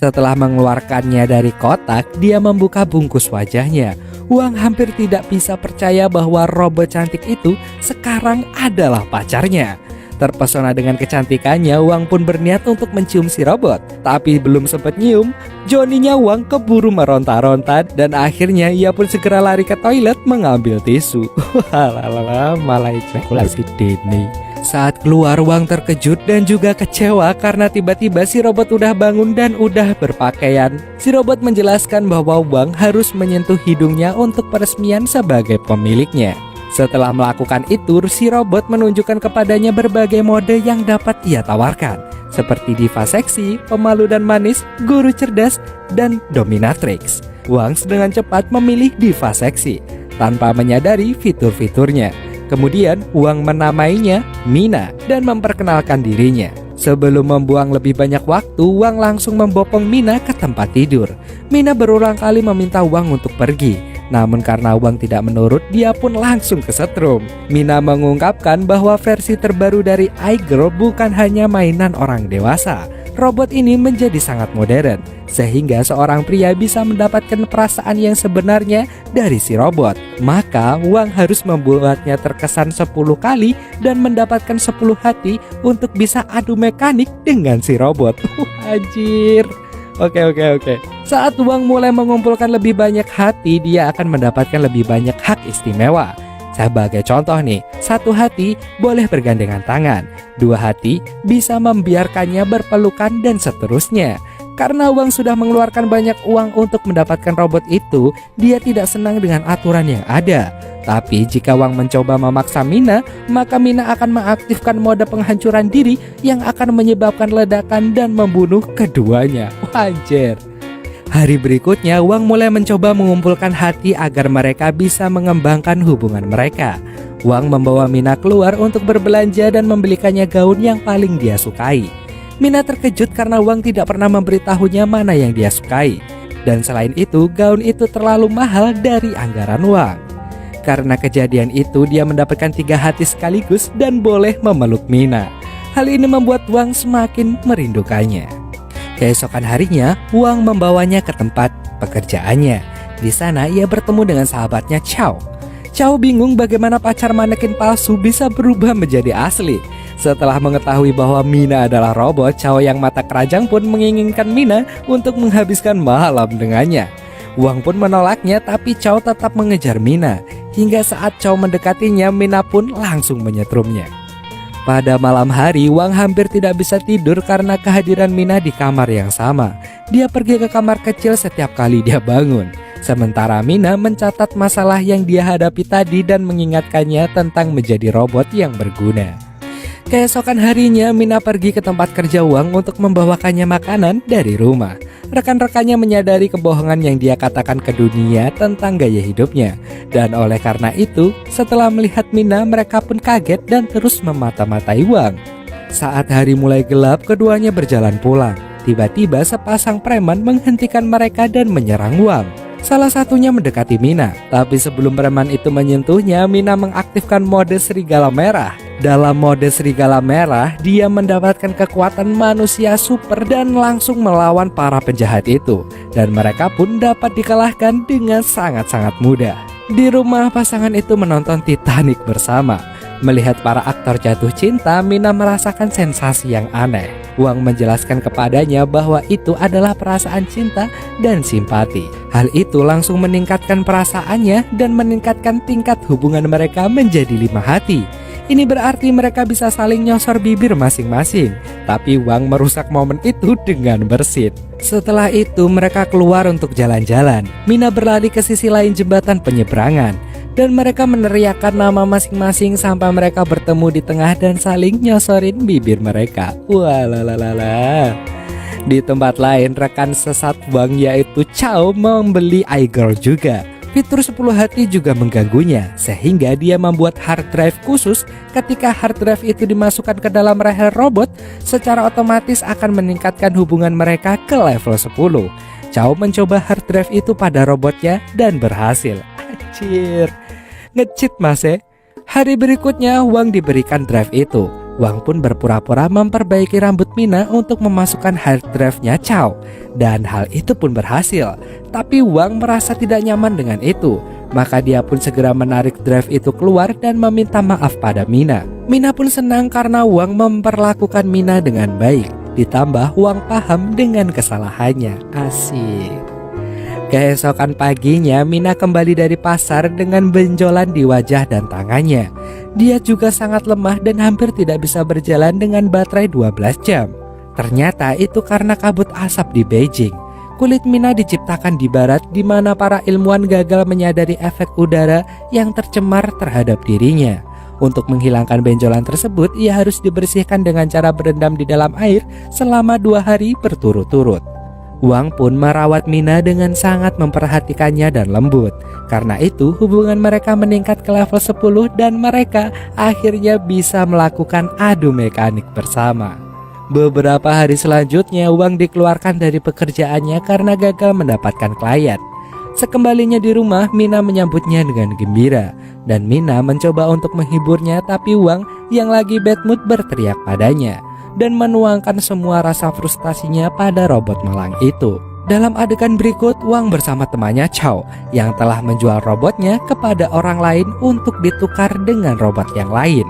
Setelah mengeluarkannya dari kotak, dia membuka bungkus wajahnya. Wang hampir tidak bisa percaya bahwa robot cantik itu sekarang adalah pacarnya. Terpesona dengan kecantikannya, Wang pun berniat untuk mencium si robot. Tapi belum sempat nyium, Johnny-nya Wang keburu meronta-ronta dan akhirnya ia pun segera lari ke toilet mengambil tisu. Walalala, malah ejakulasi dini. Saat keluar, Wang terkejut dan juga kecewa karena tiba-tiba si robot udah bangun dan udah berpakaian. Si robot menjelaskan bahwa Wang harus menyentuh hidungnya untuk peresmian sebagai pemiliknya. Setelah melakukan itu, si robot menunjukkan kepadanya berbagai mode yang dapat ia tawarkan, seperti diva seksi, pemalu dan manis, guru cerdas, dan dominatrix. Wang dengan cepat memilih diva seksi, tanpa menyadari fitur-fiturnya. Kemudian, Wang menamainya Mina dan memperkenalkan dirinya. Sebelum membuang lebih banyak waktu, Wang langsung membopong Mina ke tempat tidur. Mina berulang kali meminta Wang untuk pergi. Namun karena Wang tidak menurut, dia pun langsung kesetrum. Mina mengungkapkan bahwa versi terbaru dari iGirl bukan hanya mainan orang dewasa. Robot ini menjadi sangat modern, sehingga seorang pria bisa mendapatkan perasaan yang sebenarnya dari si robot. Maka Wang harus membuatnya terkesan 10 kali dan mendapatkan 10 hati untuk bisa adu mekanik dengan si robot. Anjir. Oke. Saat Wang mulai mengumpulkan lebih banyak hati, dia akan mendapatkan lebih banyak hak istimewa. Sebagai contoh nih, 1 hati boleh bergandengan tangan, 2 hati bisa membiarkannya berpelukan dan seterusnya. Karena Wang sudah mengeluarkan banyak uang untuk mendapatkan robot itu, dia tidak senang dengan aturan yang ada. Tapi jika Wang mencoba memaksa Mina, maka Mina akan mengaktifkan mode penghancuran diri yang akan menyebabkan ledakan dan membunuh keduanya. Anjir. Hari berikutnya, Wang mulai mencoba mengumpulkan hati agar mereka bisa mengembangkan hubungan mereka. Wang membawa Mina keluar untuk berbelanja dan membelikannya gaun yang paling dia sukai. Mina terkejut karena Wang tidak pernah memberitahunya mana yang dia sukai. Dan selain itu, gaun itu terlalu mahal dari anggaran Wang. Karena kejadian itu, dia mendapatkan 3 hati sekaligus dan boleh memeluk Mina. Hal ini membuat Wang semakin merindukannya. Keesokan harinya, Wang membawanya ke tempat pekerjaannya. Di sana, ia bertemu dengan sahabatnya Chow. Chow bingung bagaimana pacar manekin palsu bisa berubah menjadi asli. Setelah mengetahui bahwa Mina adalah robot, Chow yang mata keranjang pun menginginkan Mina untuk menghabiskan malam dengannya. Wang pun menolaknya, tapi Chow tetap mengejar Mina. Hingga saat Chow mendekatinya, Mina pun langsung menyetrumnya. Pada malam hari, Wang hampir tidak bisa tidur karena kehadiran Mina di kamar yang sama. Dia pergi ke kamar kecil setiap kali dia bangun. Sementara Mina mencatat masalah yang dia hadapi tadi dan mengingatkannya tentang menjadi robot yang berguna. Keesokan harinya, Mina pergi ke tempat kerja Wang untuk membawakannya makanan dari rumah. Rekan-rekannya menyadari kebohongan yang dia katakan ke dunia tentang gaya hidupnya. Dan oleh karena itu, setelah melihat Mina, mereka pun kaget dan terus memata-matai Wang. Saat hari mulai gelap, keduanya berjalan pulang. Tiba-tiba sepasang preman menghentikan mereka dan menyerang Wang. Salah satunya mendekati Mina, tapi sebelum preman itu menyentuhnya, Mina mengaktifkan mode serigala merah. Dalam mode serigala merah, dia mendapatkan kekuatan manusia super dan langsung melawan para penjahat itu. Dan mereka pun dapat dikalahkan dengan sangat-sangat mudah. Di rumah, pasangan itu menonton Titanic bersama. Melihat para aktor jatuh cinta, Mina merasakan sensasi yang aneh. Wang menjelaskan kepadanya bahwa itu adalah perasaan cinta dan simpati. Hal itu langsung meningkatkan perasaannya dan meningkatkan tingkat hubungan mereka menjadi 5 hati. Ini berarti mereka bisa saling nyosor bibir masing-masing. Tapi Wang merusak momen itu dengan bersin. Setelah itu mereka keluar untuk jalan-jalan. Mina berlari ke sisi lain jembatan penyeberangan. Dan mereka meneriakkan nama masing-masing sampai mereka bertemu di tengah dan saling nyosorin bibir mereka. Walalala. Di tempat lain, rekan sesat Wang yaitu Chow membeli iGirl juga. Fitur 10 hati juga mengganggunya, sehingga dia membuat hard drive khusus. Ketika hard drive itu dimasukkan ke dalam rahel robot, secara otomatis akan meningkatkan hubungan mereka ke level 10. Chow mencoba hard drive itu pada robotnya dan berhasil. Anjir, nge-cheat mas ya. Hari berikutnya Wang diberikan drive itu. Wang pun berpura-pura memperbaiki rambut Mina untuk memasukkan hard drive-nya Chow. Dan hal itu pun berhasil. Tapi Wang merasa tidak nyaman dengan itu. Maka dia pun segera menarik drive itu keluar dan meminta maaf pada Mina. Mina pun senang karena Wang memperlakukan Mina dengan baik. Ditambah Wang paham dengan kesalahannya. Asik. Keesokan paginya, Mina kembali dari pasar dengan benjolan di wajah dan tangannya. Dia juga sangat lemah dan hampir tidak bisa berjalan dengan baterai 12 jam. Ternyata itu karena kabut asap di Beijing. Kulit Mina diciptakan di barat, di mana para ilmuwan gagal menyadari efek udara yang tercemar terhadap dirinya. Untuk menghilangkan benjolan tersebut, ia harus dibersihkan dengan cara berendam di dalam air selama 2 hari berturut-turut. Wang pun merawat Mina dengan sangat memperhatikannya dan lembut. Karena itu hubungan mereka meningkat ke level 10 dan mereka akhirnya bisa melakukan adu mekanik bersama. Beberapa hari selanjutnya Wang dikeluarkan dari pekerjaannya karena gagal mendapatkan klien. Sekembalinya di rumah, Mina menyambutnya dengan gembira. Dan Mina mencoba untuk menghiburnya, tapi Wang yang lagi bad mood berteriak padanya dan menuangkan semua rasa frustasinya pada robot malang itu. Dalam adegan berikut, Wang bersama temannya Chow yang telah menjual robotnya kepada orang lain untuk ditukar dengan robot yang lain.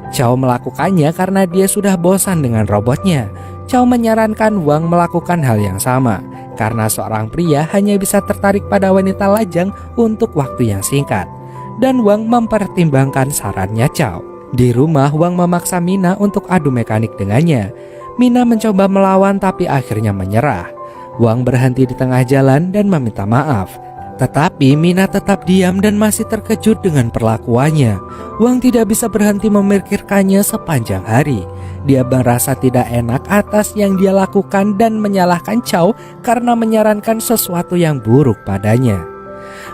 Chow melakukannya karena dia sudah bosan dengan robotnya. Chow menyarankan Wang melakukan hal yang sama, karena seorang pria hanya bisa tertarik pada wanita lajang untuk waktu yang singkat. Dan Wang mempertimbangkan sarannya Chow. Di rumah, Wang memaksa Mina untuk adu mekanik dengannya. Mina mencoba melawan tapi akhirnya menyerah. Wang berhenti di tengah jalan dan meminta maaf. Tetapi Mina tetap diam dan masih terkejut dengan perlakuannya. Wang tidak bisa berhenti memikirkannya sepanjang hari. Dia merasa tidak enak atas yang dia lakukan dan menyalahkan Chow karena menyarankan sesuatu yang buruk padanya.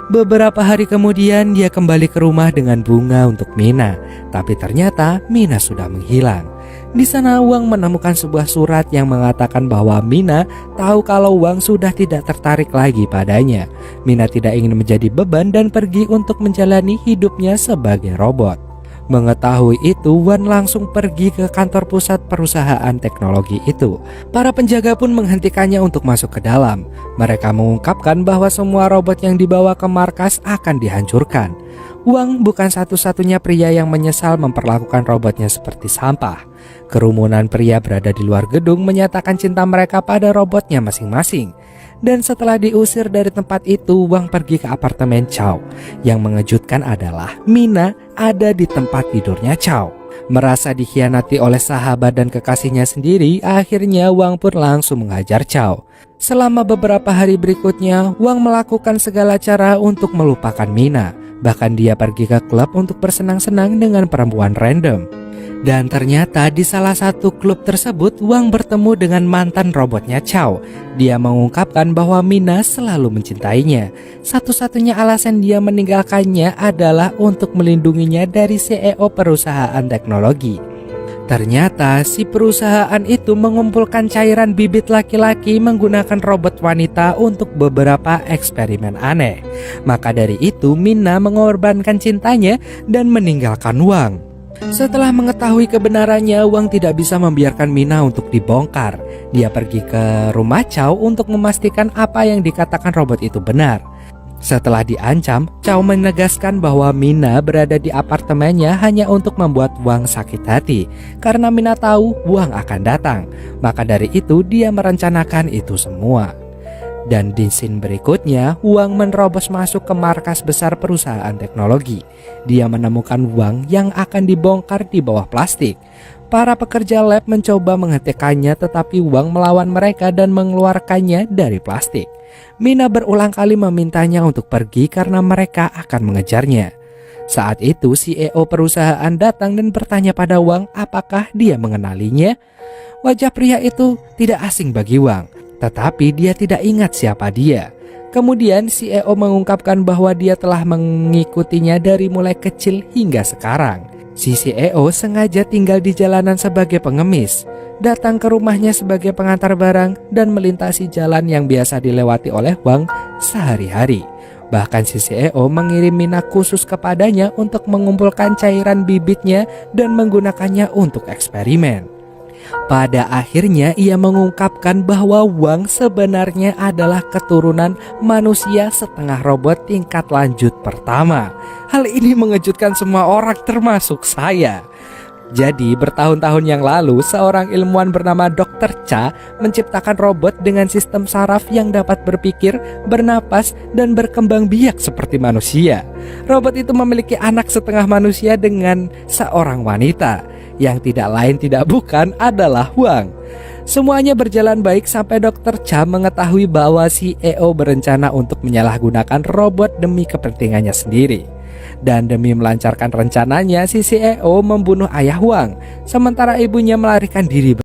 Beberapa hari kemudian dia kembali ke rumah dengan bunga untuk Mina, tapi ternyata Mina sudah menghilang. Di sana Wang menemukan sebuah surat yang mengatakan bahwa Mina tahu kalau Wang sudah tidak tertarik lagi padanya. Mina tidak ingin menjadi beban dan pergi untuk menjalani hidupnya sebagai robot. Mengetahui itu, Wan langsung pergi ke kantor pusat perusahaan teknologi itu. Para penjaga pun menghentikannya untuk masuk ke dalam. Mereka mengungkapkan bahwa semua robot yang dibawa ke markas akan dihancurkan. Wang bukan satu-satunya pria yang menyesal memperlakukan robotnya seperti sampah. Kerumunan pria berada di luar gedung menyatakan cinta mereka pada robotnya masing-masing. Dan setelah diusir dari tempat itu, Wang pergi ke apartemen Chow. Yang mengejutkan adalah Mina ada di tempat tidurnya Chow. Merasa dikhianati oleh sahabat dan kekasihnya sendiri, akhirnya Wang pun langsung menghajar Chow. Selama beberapa hari berikutnya, Wang melakukan segala cara untuk melupakan Mina. Bahkan dia pergi ke klub untuk bersenang-senang dengan perempuan random. Dan ternyata di salah satu klub tersebut Wang bertemu dengan mantan robotnya Chow. Dia mengungkapkan bahwa Mina selalu mencintainya. Satu-satunya alasan dia meninggalkannya adalah untuk melindunginya dari CEO perusahaan teknologi. Ternyata si perusahaan itu mengumpulkan cairan bibit laki-laki menggunakan robot wanita untuk beberapa eksperimen aneh. Maka dari itu Mina mengorbankan cintanya dan meninggalkan Wang. Setelah mengetahui kebenarannya, Wang tidak bisa membiarkan Mina untuk dibongkar. Dia pergi ke rumah Chow untuk memastikan apa yang dikatakan robot itu benar. Setelah diancam, Chow menegaskan bahwa Mina berada di apartemennya hanya untuk membuat Wang sakit hati. Karena Mina tahu Wang akan datang, maka dari itu dia merencanakan itu semua. Dan di scene berikutnya, Wang menerobos masuk ke markas besar perusahaan teknologi. Dia menemukan Wang yang akan dibongkar di bawah plastik. Para pekerja lab mencoba menghentikannya, tetapi Wang melawan mereka dan mengeluarkannya dari plastik. Mina berulang kali memintanya untuk pergi karena mereka akan mengejarnya. Saat itu CEO perusahaan datang dan bertanya pada Wang apakah dia mengenalinya. Wajah pria itu tidak asing bagi Wang, tetapi dia tidak ingat siapa dia. Kemudian CEO mengungkapkan bahwa dia telah mengikutinya dari mulai kecil hingga sekarang. Si CEO sengaja tinggal di jalanan sebagai pengemis, datang ke rumahnya sebagai pengantar barang, dan melintasi jalan yang biasa dilewati oleh Wang sehari-hari. Bahkan si CEO mengirim Mina khusus kepadanya untuk mengumpulkan cairan bibitnya dan menggunakannya untuk eksperimen. Pada akhirnya ia mengungkapkan bahwa Wang sebenarnya adalah keturunan manusia setengah robot tingkat lanjut pertama. Hal ini mengejutkan semua orang termasuk saya. Jadi bertahun-tahun yang lalu seorang ilmuwan bernama Dr. Cha menciptakan robot dengan sistem saraf yang dapat berpikir, bernapas, dan berkembang biak seperti manusia. Robot itu memiliki anak setengah manusia dengan seorang wanita, yang tidak lain tidak bukan adalah Wang. Semuanya berjalan baik sampai Dr. Cha mengetahui bahwa CEO berencana untuk menyalahgunakan robot demi kepentingannya sendiri. Dan demi melancarkan rencananya, si CEO membunuh ayah Wang, sementara ibunya melarikan diri.